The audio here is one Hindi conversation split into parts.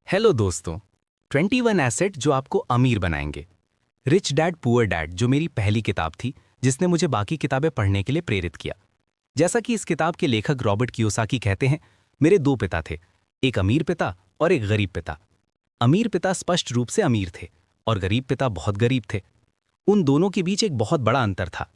हेलो दोस्तों। 21 एसेट जो आपको अमीर बनाएंगे। रिच डैड पुअर डैड जो मेरी पहली किताब थी जिसने मुझे बाकी किताबें पढ़ने के लिए प्रेरित किया। जैसा कि इस किताब के लेखक रॉबर्ट कियोसाकी कहते हैं, मेरे दो पिता थे, एक अमीर पिता और एक गरीब पिता। अमीर पिता स्पष्ट रूप से अमीर थे और गरीब पिता बहुत गरीब थे। उन दोनों के बीच एक बहुत बड़ा अंतर था।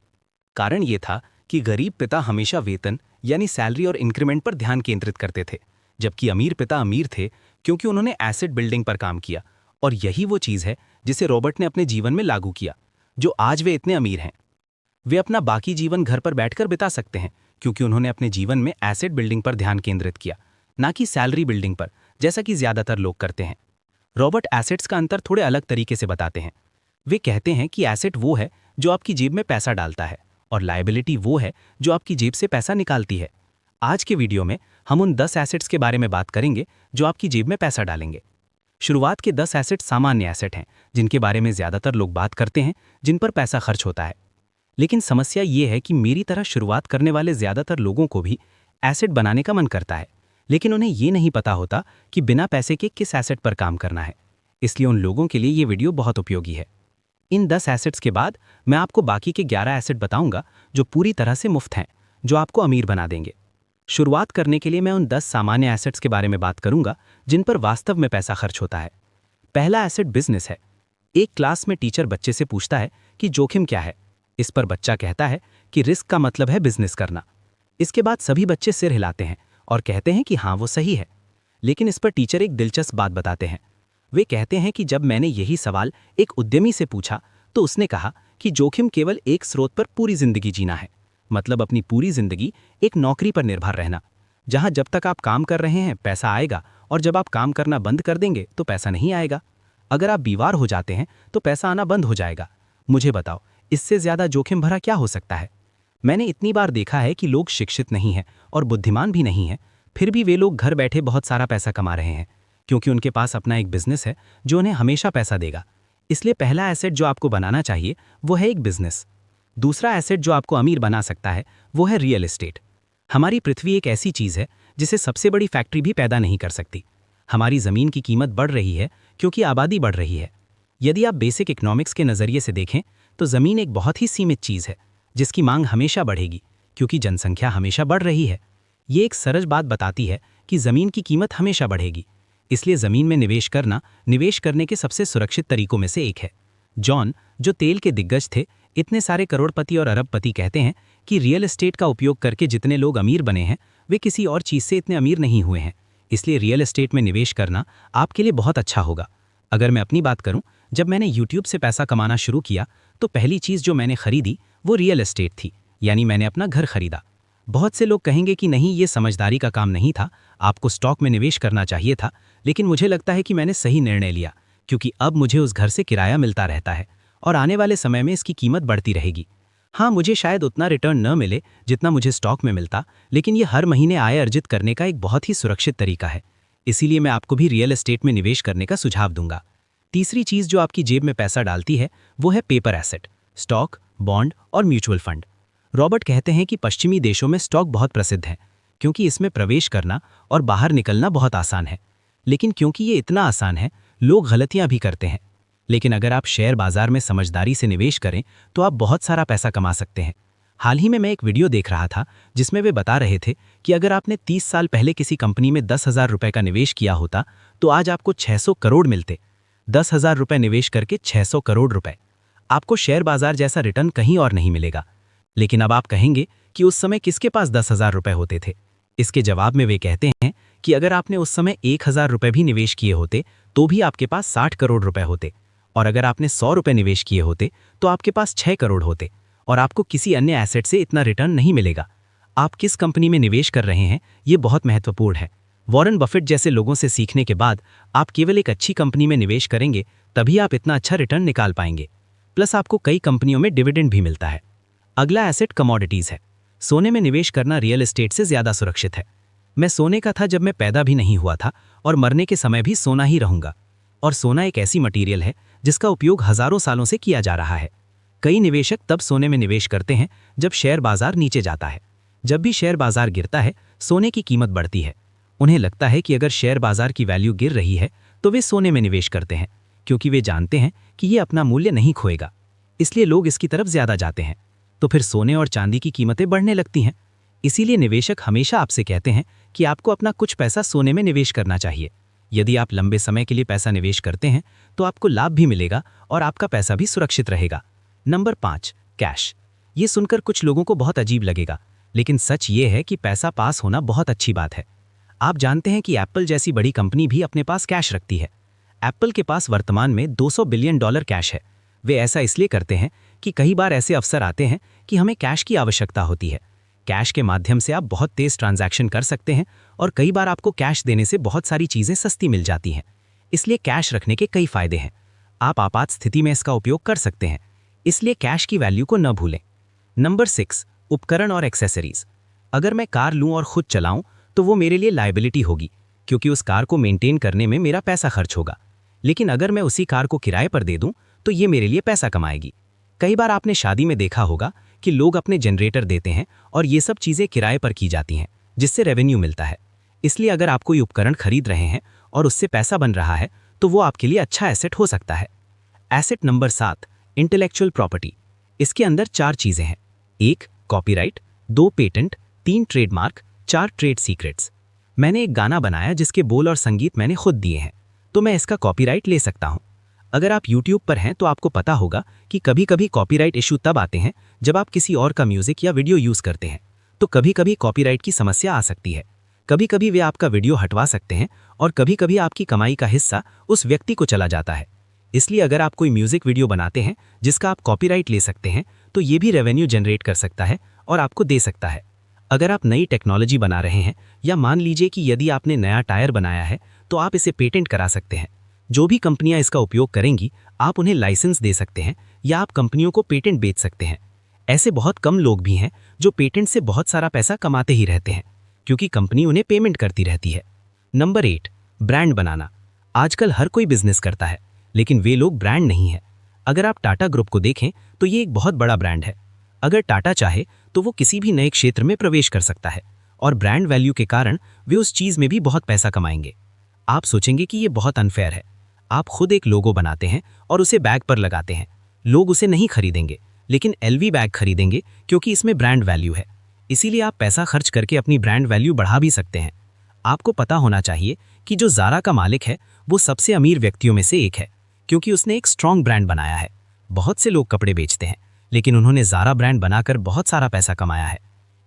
कारण ये था कि गरीब पिता हमेशा वेतन यानी सैलरी और इंक्रीमेंट पर ध्यान केंद्रित करते थे, जबकि अमीर पिता अमीर थे क्योंकि उन्होंने एसेट बिल्डिंग पर काम किया। और यही वो चीज़ है जिसे रॉबर्ट ने अपने जीवन में लागू किया, जो आज वे इतने अमीर हैं। वे अपना बाकी जीवन घर पर बैठकर बिता सकते हैं क्योंकि उन्होंने अपने जीवन में एसेट बिल्डिंग पर ध्यान केंद्रित किया, ना कि सैलरी बिल्डिंग पर, जैसा कि ज्यादातर लोग करते हैं। रॉबर्ट एसेट्स का अंतर थोड़े अलग तरीके से बताते हैं। वे कहते हैं कि एसेट वो है जो आपकी जेब में पैसा डालता है और लायबिलिटी वो है जो आपकी जेब से पैसा निकालती है। आज के वीडियो में हम उन 10 एसेट्स के बारे में बात करेंगे जो आपकी जेब में पैसा डालेंगे। शुरुआत के 10 एसेट सामान्य एसेट हैं जिनके बारे में ज्यादातर लोग बात करते हैं, जिन पर पैसा खर्च होता है। लेकिन समस्या ये है कि मेरी तरह शुरुआत करने वाले ज्यादातर लोगों को भी एसेट बनाने का मन करता है, लेकिन उन्हें ये नहीं पता होता कि बिना पैसे के किस एसेट पर काम करना है। इसलिए उन लोगों के लिए ये वीडियो बहुत उपयोगी है। इन 10 एसेट्स के बाद मैं आपको बाकी के 11 एसेट बताऊंगा जो पूरी तरह से मुफ्त हैं, जो आपको अमीर बना देंगे। शुरुआत करने के लिए मैं उन 10 सामान्य एसेट्स के बारे में बात करूंगा जिन पर वास्तव में पैसा खर्च होता है। पहला एसेट बिजनेस है। एक क्लास में टीचर बच्चे से पूछता है कि जोखिम क्या है। इस पर बच्चा कहता है कि रिस्क का मतलब है बिजनेस करना। इसके बाद सभी बच्चे सिर हिलाते हैं और कहते हैं कि हाँ, वो सही है। लेकिन इस पर टीचर एक दिलचस्प बात बताते हैं। वे कहते हैं कि जब मैंने यही सवाल एक उद्यमी से पूछा तो उसने कहा कि जोखिम केवल एक स्रोत पर पूरी जिंदगी जीना है, मतलब अपनी पूरी जिंदगी एक नौकरी पर निर्भर रहना, जहां जब तक आप काम कर रहे हैं पैसा आएगा और जब आप काम करना बंद कर देंगे तो पैसा नहीं आएगा। अगर आप बीमार हो जाते हैं तो पैसा आना बंद हो जाएगा। मुझे बताओ, इससे ज्यादा जोखिम भरा क्या हो सकता है? मैंने इतनी बार देखा है कि लोग शिक्षित नहीं हैं और बुद्धिमान भी नहीं हैं, फिर भी वे लोग घर बैठे बहुत सारा पैसा कमा रहे हैं क्योंकि उनके पास अपना एक बिजनेस है जो उन्हें हमेशा पैसा देगा। इसलिए पहला एसेट जो आपको बनाना चाहिए वो है एक बिजनेस। दूसरा एसेट जो आपको अमीर बना सकता है वो है रियल एस्टेट। हमारी पृथ्वी एक ऐसी चीज़ है जिसे सबसे बड़ी फैक्ट्री भी पैदा नहीं कर सकती। हमारी ज़मीन की कीमत बढ़ रही है क्योंकि आबादी बढ़ रही है। यदि आप बेसिक इकोनॉमिक्स के नज़रिए से देखें तो ज़मीन एक बहुत ही सीमित चीज़ है जिसकी मांग हमेशा बढ़ेगी क्योंकि जनसंख्या हमेशा बढ़ रही है। ये एक सरल बात बताती है कि ज़मीन की कीमत हमेशा बढ़ेगी। इसलिए ज़मीन में निवेश करना निवेश करने के सबसे सुरक्षित तरीकों में से एक है। जॉन, जो तेल के दिग्गज थे, इतने सारे करोड़पति और अरबपति कहते हैं कि रियल एस्टेट का उपयोग करके जितने लोग अमीर बने हैं वे किसी और चीज़ से इतने अमीर नहीं हुए हैं। इसलिए रियल एस्टेट में निवेश करना आपके लिए बहुत अच्छा होगा। अगर मैं अपनी बात करूं, जब मैंने यूट्यूब से पैसा कमाना शुरू किया तो पहली चीज़ जो मैंने खरीदी वो रियल एस्टेट थी, यानी मैंने अपना घर खरीदा। बहुत से लोग कहेंगे कि नहीं, ये समझदारी का काम नहीं था, आपको स्टॉक में निवेश करना चाहिए था। लेकिन मुझे लगता है कि मैंने सही निर्णय लिया क्योंकि अब मुझे उस घर से किराया मिलता रहता है और आने वाले समय में इसकी कीमत बढ़ती रहेगी। हाँ, मुझे शायद उतना रिटर्न न मिले जितना मुझे स्टॉक में मिलता, लेकिन ये हर महीने आय अर्जित करने का एक बहुत ही सुरक्षित तरीका है। इसीलिए मैं आपको भी रियल एस्टेट में निवेश करने का सुझाव दूंगा। तीसरी चीज़ जो आपकी जेब में पैसा डालती है वो है पेपर एसेट, स्टॉक, बॉन्ड और म्यूचुअल फंड। रॉबर्ट कहते हैं कि पश्चिमी देशों में स्टॉक बहुत प्रसिद्ध है क्योंकि इसमें प्रवेश करना और बाहर निकलना बहुत आसान है। लेकिन क्योंकि ये इतना आसान है, लोग गलतियां भी करते हैं। लेकिन अगर आप शेयर बाजार में समझदारी से निवेश करें तो आप बहुत सारा पैसा कमा सकते हैं। हाल ही में मैं एक वीडियो देख रहा था जिसमें वे बता रहे थे कि अगर आपने 30 साल पहले किसी कंपनी में 10,000 रुपये का निवेश किया होता तो आज आपको 600 करोड़ मिलते। 10,000 रुपये निवेश करके 600 करोड़ रुपए। आपको शेयर बाजार जैसा रिटर्न कहीं और नहीं मिलेगा। लेकिन अब आप कहेंगे कि उस समय किसके पास 10,000 रुपये होते थे? इसके जवाब में वे कहते हैं कि अगर आपने उस समय 1,000 रुपये भी निवेश किए होते तो भी आपके पास 60 करोड़ रुपए होते, और अगर आपने 100 रुपये निवेश किए होते तो आपके पास 6 करोड़ होते, और आपको किसी अन्य एसेट से इतना रिटर्न नहीं मिलेगा। आप किस कंपनी में निवेश कर रहे हैं ये बहुत महत्वपूर्ण है। वॉरेन बफेट जैसे लोगों से सीखने के बाद आप केवल एक अच्छी कंपनी में निवेश करेंगे तभी आप इतना अच्छा रिटर्न निकाल पाएंगे। प्लस आपको कई कंपनियों में डिविडेंड भी मिलता है। अगला एसेट कमोडिटीज़ है। सोने में निवेश करना रियल एस्टेट से ज़्यादा सुरक्षित है। मैं सोने का था जब मैं पैदा भी नहीं हुआ था और मरने के समय भी सोना ही रहूंगा। और सोना एक ऐसी मटीरियल है जिसका उपयोग हजारों सालों से किया जा रहा है। कई निवेशक तब सोने में निवेश करते हैं जब शेयर बाजार नीचे जाता है। जब भी शेयर बाजार गिरता है सोने की कीमत बढ़ती है। उन्हें लगता है कि अगर शेयर बाजार की वैल्यू गिर रही है तो वे सोने में निवेश करते हैं, क्योंकि वे जानते हैं कि ये अपना मूल्य नहीं खोएगा। इसलिए लोग इसकी तरफ ज्यादा जाते हैं, तो फिर सोने और चांदी की कीमतें बढ़ने लगती हैं। इसीलिए निवेशक हमेशा आपसे कहते हैं कि आपको अपना कुछ पैसा सोने में निवेश करना चाहिए। यदि आप लंबे समय के लिए पैसा निवेश करते हैं तो आपको लाभ भी मिलेगा और आपका पैसा भी सुरक्षित रहेगा। Number 5, cash. ये सुनकर कुछ लोगों को बहुत अजीब लगेगा, लेकिन सच ये है कि पैसा पास होना बहुत अच्छी बात है। आप जानते हैं कि एप्पल जैसी बड़ी कंपनी भी अपने पास कैश रखती है। एप्पल के पास वर्तमान में $200 बिलियन कैश है। वे ऐसा इसलिए करते हैं कि कई बार ऐसे अवसर आते हैं कि हमें कैश की आवश्यकता होती है। कैश के माध्यम से आप बहुत तेज ट्रांजैक्शन कर सकते हैं और कई बार आपको कैश देने से बहुत सारी चीजें सस्ती मिल जाती हैं। इसलिए कैश रखने के कई फायदे हैं। आप आपात स्थिति में इसका उपयोग कर सकते हैं, इसलिए कैश की वैल्यू को न भूलें। नंबर 6, उपकरण और एक्सेसरीज। अगर मैं कार लूं और खुद चलाऊं तो वो मेरे लिए लायबिलिटी होगी, क्योंकि उस कार को मेंटेन करने में मेरा पैसा खर्च होगा। लेकिन अगर मैं उसी कार को किराए पर दे दूं तो ये मेरे लिए पैसा कमाएगी। कई बार आपने शादी में देखा होगा कि लोग अपने जनरेटर देते हैं और ये सब चीज़ें किराए पर की जाती हैं, जिससे रेवेन्यू मिलता है। इसलिए अगर आप कोई उपकरण खरीद रहे हैं और उससे पैसा बन रहा है तो वो आपके लिए अच्छा एसेट हो सकता है। Asset number 7, intellectual property. इसके अंदर 4 चीज़ें हैं। 1, copyright, 2, patent, 3, trademark, 4, trade secrets. मैंने एक गाना बनाया जिसके बोल और संगीत मैंने खुद दिए हैं, तो मैं इसका कॉपीराइट ले सकता हूँ। अगर आप YouTube पर हैं तो आपको पता होगा कि कभी कभी कॉपीराइट इशू तब आते हैं जब आप किसी और का म्यूजिक या वीडियो यूज़ करते हैं, तो कभी कभी कॉपीराइट की समस्या आ सकती है। कभी कभी वे आपका वीडियो हटवा सकते हैं और कभी कभी आपकी कमाई का हिस्सा उस व्यक्ति को चला जाता है। इसलिए अगर आप कोई म्यूजिक वीडियो बनाते हैं जिसका आप कॉपीराइट ले सकते हैं तो ये भी रेवेन्यू जनरेट कर सकता है और आपको दे सकता है। अगर आप नई टेक्नोलॉजी बना रहे हैं या मान लीजिए कि यदि आपने नया टायर बनाया है तो आप इसे पेटेंट करा सकते हैं। जो भी कंपनियां इसका उपयोग करेंगी आप उन्हें लाइसेंस दे सकते हैं या आप कंपनियों को पेटेंट बेच सकते हैं। ऐसे बहुत कम लोग भी हैं जो पेटेंट से बहुत सारा पैसा कमाते ही रहते हैं, क्योंकि कंपनी उन्हें पेमेंट करती रहती है। नंबर 8, ब्रांड बनाना। आजकल हर कोई बिजनेस करता है, लेकिन वे लोग ब्रांड नहीं है। अगर आप टाटा ग्रुप को देखें तो ये एक बहुत बड़ा ब्रांड है। अगर टाटा चाहे तो वो किसी भी नए क्षेत्र में प्रवेश कर सकता है और ब्रांड वैल्यू के कारण वे उस चीज में भी बहुत पैसा कमाएंगे। आप सोचेंगे कि ये बहुत अनफेयर है। आप खुद एक लोगो बनाते हैं और उसे बैग पर लगाते हैं। लोग उसे नहीं खरीदेंगे, लेकिन LV बैग खरीदेंगे क्योंकि इसमें ब्रांड वैल्यू है। इसीलिए आप पैसा खर्च करके अपनी ब्रांड वैल्यू बढ़ा भी सकते हैं। आपको पता होना चाहिए कि जो ज़ारा का मालिक है वो सबसे अमीर व्यक्तियों में से एक है, क्योंकि उसने एक स्ट्रॉन्ग ब्रांड बनाया है। बहुत से लोग कपड़े बेचते हैं, लेकिन उन्होंने ज़ारा ब्रांड बनाकर बहुत सारा पैसा कमाया है।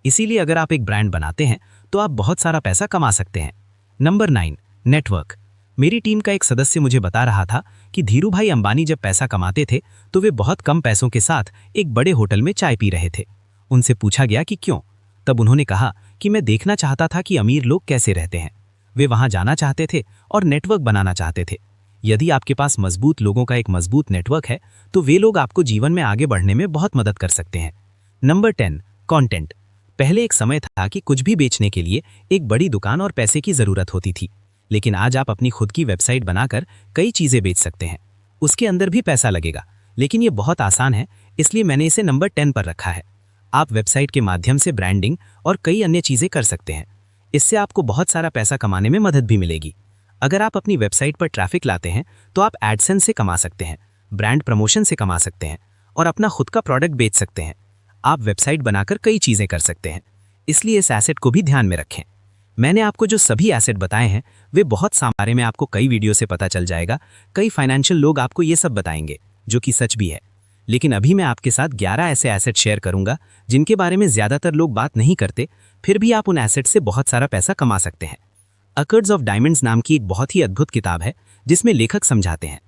इसीलिए अगर आप एक ब्रांड बनाते हैं तो आप बहुत सारा पैसा कमा सकते हैं। Number 9, network. मेरी टीम का एक सदस्य मुझे बता रहा था कि धीरूभाई अंबानी जब पैसा कमाते थे तो वे बहुत कम पैसों के साथ एक बड़े होटल में चाय पी रहे थे। उनसे पूछा गया कि क्यों, तब उन्होंने कहा कि मैं देखना चाहता था कि अमीर लोग कैसे रहते हैं। वे वहां जाना चाहते थे और नेटवर्क बनाना चाहते थे। यदि आपके पास मजबूत लोगों का एक मजबूत नेटवर्क है तो वे लोग आपको जीवन में आगे बढ़ने में बहुत मदद कर सकते हैं। Number 10, content. पहले एक समय था कि कुछ भी बेचने के लिए एक बड़ी दुकान और पैसे की जरूरत होती थी, लेकिन आज आप अपनी खुद की वेबसाइट बनाकर कई चीजें बेच सकते हैं। उसके अंदर भी पैसा लगेगा, लेकिन ये बहुत आसान है, इसलिए मैंने इसे नंबर 10 पर रखा है। आप वेबसाइट के माध्यम से ब्रांडिंग और कई अन्य चीजें कर सकते हैं। इससे आपको बहुत सारा पैसा कमाने में मदद भी मिलेगी। अगर आप अपनी वेबसाइट पर ट्रैफिक लाते हैं तो आप एडसेंस से कमा सकते हैं, ब्रांड प्रमोशन से कमा सकते हैं और अपना खुद का प्रोडक्ट बेच सकते हैं। आप वेबसाइट बनाकर कई चीजें कर सकते हैं, इसलिए इस एसेट को भी ध्यान में रखें। मैंने आपको जो सभी एसेट बताए हैं वे बहुत सारे में आपको कई वीडियो से पता चल जाएगा। कई फाइनेंशियल लोग आपको ये सब बताएंगे, जो कि सच भी है। लेकिन अभी मैं आपके साथ 11 ऐसे एसेट शेयर करूंगा जिनके बारे में ज्यादातर लोग बात नहीं करते, फिर भी आप उन एसेट से बहुत सारा पैसा कमा सकते हैं। अकर्ड्स ऑफ डायमंड्स नाम की एक बहुत ही अद्भुत किताब है जिसमें लेखक समझाते हैं।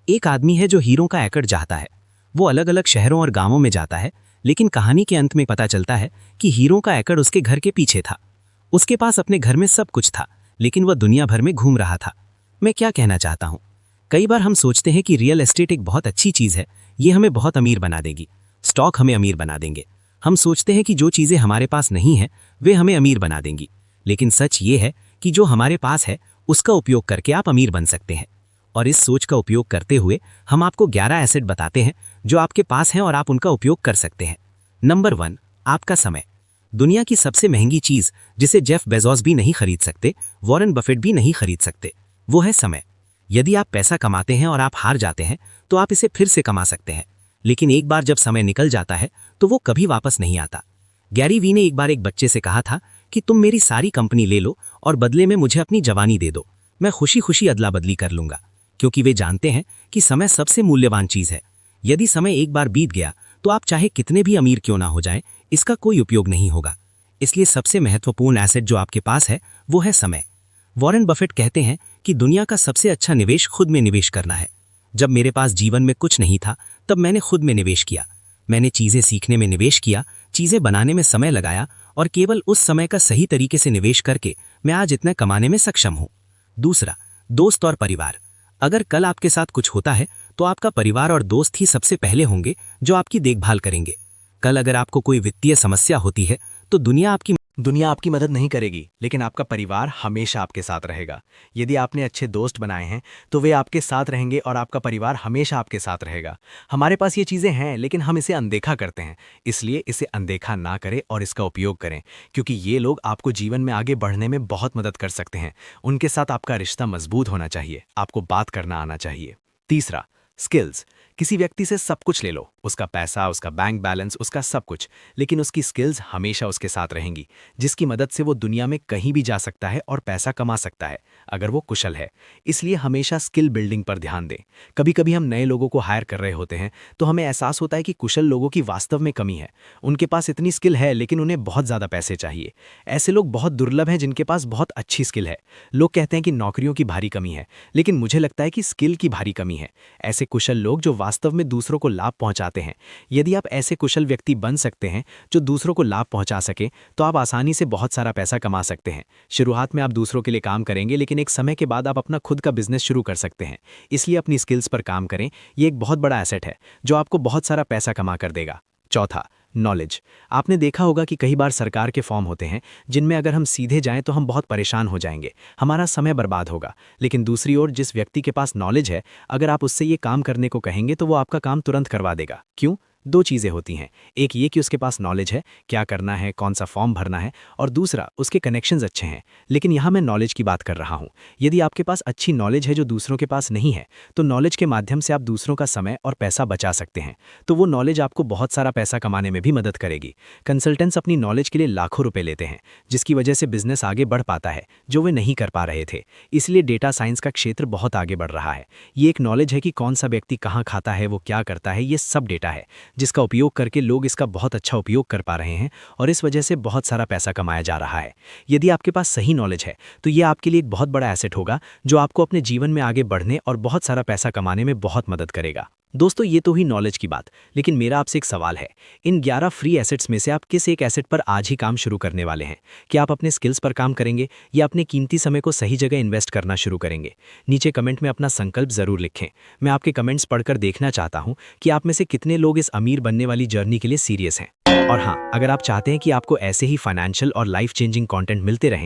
एक आदमी है जो हीरों का एकड़ चाहता है। वो अलग अलग शहरों और गांवों में जाता है, लेकिन कहानी के अंत में पता चलता है कि हीरों का एकड़ उसके घर के पीछे था। उसके पास अपने घर में सब कुछ था, लेकिन वह दुनिया भर में घूम रहा था। मैं क्या कहना चाहता हूँ, कई बार हम सोचते हैं कि रियल एस्टेट एक बहुत अच्छी चीज़ है, ये हमें बहुत अमीर बना देगी, स्टॉक हमें अमीर बना देंगे। हम सोचते हैं कि जो चीज़ें हमारे पास नहीं है वे हमें अमीर बना देंगी, लेकिन सच ये है कि जो हमारे पास है उसका उपयोग करके आप अमीर बन सकते हैं। और इस सोच का उपयोग करते हुए हम आपको 11 एसेट बताते हैं जो आपके पास हैं और आप उनका उपयोग कर सकते हैं। नंबर 1, आपका समय। दुनिया की सबसे महंगी चीज जिसे जेफ बेजोस भी नहीं खरीद सकते, वॉरेन बफेट भी नहीं खरीद सकते, वो है समय। यदि आप पैसा कमाते हैं और आप हार जाते हैं तो आप इसे फिर से कमा सकते हैं, लेकिन एक बार जब समय निकल जाता है तो वो कभी वापस नहीं आता। गैरी वी ने एक बार एक बच्चे से कहा था कि तुम मेरी सारी कंपनी ले लो और बदले में मुझे अपनी जवानी दे दो, मैं खुशी खुशी अदला बदली कर लूंगा। क्योंकि वे जानते हैं कि समय सबसे मूल्यवान चीज है। यदि समय एक बार बीत गया तो आप चाहे कितने भी अमीर क्यों ना हो जाएं, इसका कोई उपयोग नहीं होगा। इसलिए सबसे महत्वपूर्ण एसेट जो आपके पास है वो है समय। वॉरेन बफेट कहते हैं कि दुनिया का सबसे अच्छा निवेश खुद में निवेश करना है। जब मेरे पास जीवन में कुछ नहीं था तब मैंने खुद में निवेश किया। मैंने चीजें सीखने में निवेश किया, चीजें बनाने में समय लगाया और केवल उस समय का सही तरीके से निवेश करके मैं आज इतना कमाने में सक्षम हूं। दूसरा, दोस्त और परिवार। अगर कल आपके साथ कुछ होता है तो आपका परिवार और दोस्त ही सबसे पहले होंगे जो आपकी देखभाल करेंगे। कल अगर आपको कोई वित्तीय समस्या होती है तो दुनिया आपकी मदद नहीं करेगी, लेकिन आपका परिवार हमेशा आपके साथ रहेगा। यदि आपने अच्छे दोस्त बनाए हैं तो वे आपके साथ रहेंगे और आपका परिवार हमेशा आपके साथ रहेगा। हमारे पास ये चीज़ें हैं लेकिन हम इसे अनदेखा करते हैं, इसलिए इसे अनदेखा ना करें और इसका उपयोग करें, क्योंकि ये लोग आपको जीवन में आगे बढ़ने में बहुत मदद कर सकते हैं। उनके साथ आपका रिश्ता मजबूत होना चाहिए, आपको बात करना आना चाहिए। तीसरा, स्किल्स। किसी व्यक्ति से सब कुछ ले लो, उसका पैसा, उसका बैंक बैलेंस, उसका सब कुछ, लेकिन उसकी स्किल्स हमेशा उसके साथ रहेंगी, जिसकी मदद से वो दुनिया में कहीं भी जा सकता है और पैसा कमा सकता है अगर वो कुशल है। इसलिए हमेशा स्किल बिल्डिंग पर ध्यान दें। कभी कभी हम नए लोगों को हायर कर रहे होते हैं तो हमें एहसास होता है कि कुशल लोगों की वास्तव में कमी है। उनके पास इतनी स्किल है लेकिन उन्हें बहुत ज़्यादा पैसे चाहिए। ऐसे लोग बहुत दुर्लभ हैं जिनके पास बहुत अच्छी स्किल है। लोग कहते हैं कि नौकरियों की भारी कमी है, लेकिन मुझे लगता है कि स्किल की भारी कमी है। ऐसे कुशल लोग जो वास्तव में दूसरों को लाभ पहुंचाते हैं। यदि आप ऐसे कुशल व्यक्ति बन सकते हैं जो दूसरों को लाभ पहुंचा सके तो आप आसानी से बहुत सारा पैसा कमा सकते हैं। शुरुआत में आप दूसरों के लिए काम करेंगे, लेकिन एक समय के बाद आप अपना खुद का बिजनेस शुरू कर सकते हैं। इसलिए अपनी स्किल्स पर काम करें, ये एक बहुत बड़ा एसेट है जो आपको बहुत सारा पैसा कमा कर देगा। चौथा, नॉलेज। आपने देखा होगा कि कई बार सरकार के फॉर्म होते हैं जिनमें अगर हम सीधे जाएं तो हम बहुत परेशान हो जाएंगे, हमारा समय बर्बाद होगा। लेकिन दूसरी ओर जिस व्यक्ति के पास नॉलेज है, अगर आप उससे ये काम करने को कहेंगे तो वो आपका काम तुरंत करवा देगा। क्यों? दो चीज़ें होती हैं, एक ये कि उसके पास नॉलेज है, क्या करना है, कौन सा फॉर्म भरना है, और दूसरा उसके कनेक्शंस अच्छे हैं। लेकिन यहाँ मैं नॉलेज की बात कर रहा हूँ। यदि आपके पास अच्छी नॉलेज है जो दूसरों के पास नहीं है, तो नॉलेज के माध्यम से आप दूसरों का समय और पैसा बचा सकते हैं। तो वो नॉलेज आपको बहुत सारा पैसा कमाने में भी मदद करेगी। कंसल्टेंट्स अपनी नॉलेज के लिए लाखों रुपए लेते हैं, जिसकी वजह से बिजनेस आगे बढ़ पाता है जो वे नहीं कर पा रहे थे। इसलिए डेटा साइंस का क्षेत्र बहुत आगे बढ़ रहा है। ये एक नॉलेज है कि कौन सा व्यक्ति कहाँ खाता है, वो क्या करता है, ये सब डेटा है जिसका उपयोग करके लोग इसका बहुत अच्छा उपयोग कर पा रहे हैं और इस वजह से बहुत सारा पैसा कमाया जा रहा है। यदि आपके पास सही नॉलेज है तो ये आपके लिए एक बहुत बड़ा एसेट होगा जो आपको अपने जीवन में आगे बढ़ने और बहुत सारा पैसा कमाने में बहुत मदद करेगा। दोस्तों, ये तो हुई नॉलेज की बात, लेकिन मेरा आपसे एक सवाल है, इन 11 फ्री एसेट्स में से आप किस एक एसेट पर आज ही काम शुरू करने वाले हैं? क्या आप अपने स्किल्स पर काम करेंगे या अपने कीमती समय को सही जगह इन्वेस्ट करना शुरू करेंगे? नीचे कमेंट में अपना संकल्प जरूर लिखें। मैं आपके कमेंट्स पढ़कर देखना चाहता हूं कि आप में से कितने लोग इस अमीर बनने वाली जर्नी के लिए सीरियस हैं। और हाँ, अगर आप चाहते हैं कि आपको ऐसे ही फाइनेंशियल और लाइफ चेंजिंग कंटेंट मिलते रहें